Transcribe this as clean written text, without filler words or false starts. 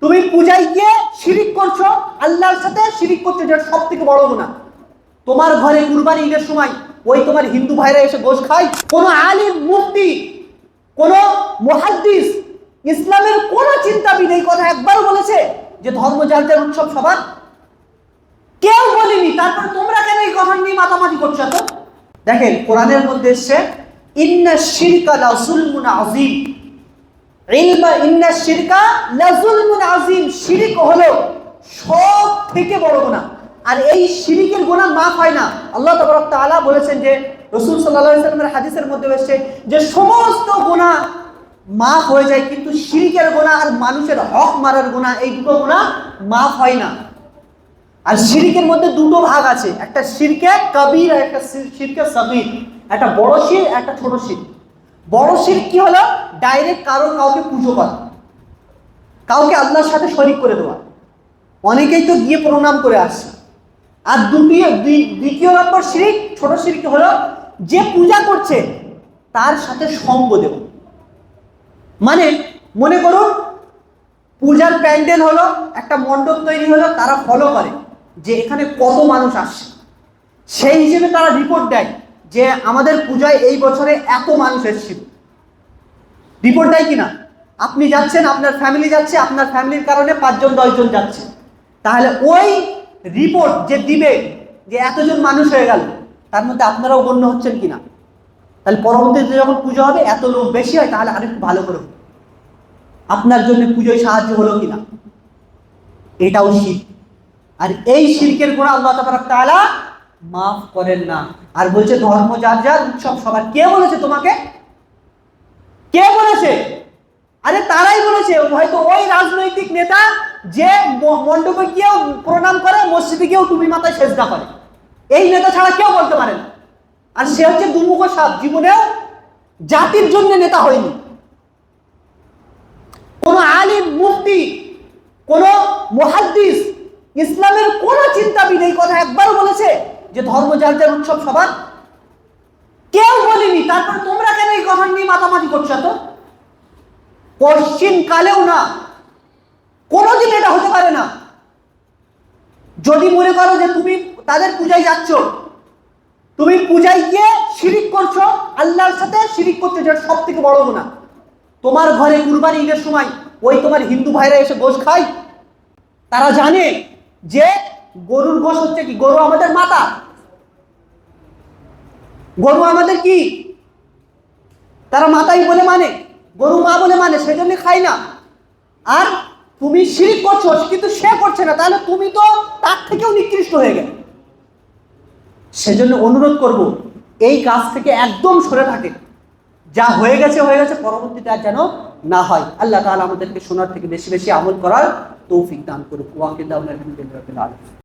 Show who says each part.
Speaker 1: তুমি পূজায় গিয়ে শিরিক করছো, আল্লাহর সাথে শিরিক করছো, যেটা সব থেকে বড় গুনাহ। তোমার ঘরে কুরবানি ঈদের সময় ওই তোমার হিন্দু ভাইরা এসে গোশ খায়? কোন আলিম, মুফতি, কোন মুহাদ্দিস, ইসলামের কোন চিন্তাবিদ এই কথা একবারও বলেছে যে ধর্ম যার যার উৎসব সবার? কেউ বলেনি। তারপর তোমরা কেন এই কথা নিয়ে মাতামাতি করছো? তো দেখেন, কোরআনের মধ্যে এসছে ইন্না শিরকা লাযুলমুন আযীম। ইন্না শিরকা লাযুলমুন আযীম, শিরিক হলো সব থেকে বড় গুনাহ। আর এই শিরিকের গুনাহ মাফ হয় না। আল্লাহ তাবারক তাআলা বলেছেন যে রাসূল সাল্লাল্লাহু আলাইহি ওয়াসাল্লামের হাদিসের মধ্যে এসেছে যে সমস্ত গুনাহ মাফ হয়ে যায়, কিন্তু শিরিকের গুনাহ আর মানুষের হক মারার গুনাহ, এই দুটো গুনাহ মাফ হয় না। আর শিরকের মধ্যে দুটো ভাগ আছে, একটা শিরকে কবির আর একটা শিরকে সগীর। একটা বড় শিরক, একটা ছোট শিরক। বড় শিরক কি হলো? ডাইরেক্ট কাউকে পুজো করা, কাউকে আল্লাহর সাথে শরীক করে দেওয়া। অনেকেই তো গিয়ে প্রণাম করে আসছে। আর দ্বিতীয় নম্বর শিরক, ছোট শিরক হলো যে পূজা করছে তার সাথে সঙ্গ দেব। মানে মনে করুন পূজার প্যান্ডেল হলো, একটা মণ্ডপ তৈরি হলো, তারা ফলো করে যে এখানে কত মানুষ আসছে, সেই হিসেবে তারা রিপোর্ট দেয় যে আমাদের পূজায় এই বছরে এত মানুষ এসেছিল। রিপোর্ট দেয় কিনা? আপনি যাচ্ছেন, আপনার ফ্যামিলি যাচ্ছে, আপনার ফ্যামিলির কারণে 5 জন 10 জন যাচ্ছে, তাহলে ওই রিপোর্ট যে দিবে যে এতজন মানুষ হয়ে গেল, তার মধ্যে আপনারাও গণ্য হচ্ছেন কিনা? তাহলে পরবর্তীতে যখন পুজো হবে এত লোক বেশি হয়, তাহলে আরেকটু ভালো করে আপনার জন্য পুজোয় সাহায্য হলো কিনা? এটাও শিরক। আর এই শিরকের গুনাহ আল্লাহ তাবারক তাআলা মাফ করেন না। আর বলছে ধর্ম যার যার, উৎসব সবার। কে বলেছে তোমাকে? কে বলেছে? আরে তারাই বলেছে। হয়তো ওই রাজনৈতিক নেতা যে মণ্ডপে গিয়েও প্রণাম করে, মসজিদে গিয়েও টুপি মাথায় সেজদা করে, এই নেতা ছাড়া কেউ বলতে পারে না। আর সে হচ্ছে দুমুখো সাপ, জীবনেও জাতির জন্য নেতা হয়নি। কোন আলিম, মুফতি, কোন মুহাদ্দিস, ইসলামের কোন চিন্তাবিদ এই কথা একবারও বলেছে যে ধর্ম যার যার উৎসব সবার? কেউ বলেনি। তারপর তোমরা কেন এই কথা নিয়ে মাতামাতি করছো? তো পশ্চিম কালেও না, কোনোদিন এটা হতে পারে না। যদি মনে করো যে তুমি তাদের পূজায় যাচ্ছ, তুমি পূজায় গিয়ে শিরিক করছো, আল্লাহর সাথে শিরিক করছো, যেটা সব থেকে বড় গুনাহ। তোমার ঘরে কুরবানি ঈদের সময় ওই তোমার হিন্দু ভাইরা এসে গোশ খায়? তারা জানে যে গরুর গোশ হচ্ছে কি? গরু আমাদের মাতা, গরু আমাদের কি? তারা মাতাই বলে মানে, গরু মা বলে মানে, সেজন্য খায় না। আর তুমি শিরিক করছো, কিন্তু সে করছে না, তাহলে তুমি তো তার থেকেও নিকৃষ্ট হয়ে গেলে। সেজন্য অনুরোধ করব এই কাজ থেকে একদম সরে থাকে। যা হয়ে গেছে হয়ে গেছে, পরবর্তীতে আর যেন না হয়। আল্লাহ তাআলা আমাদেরকে শোনার থেকে বেশি বেশি আমল করার তৌফিক দান করুক। ওয়াকিল দাউল আলহামদুলিল্লাহ।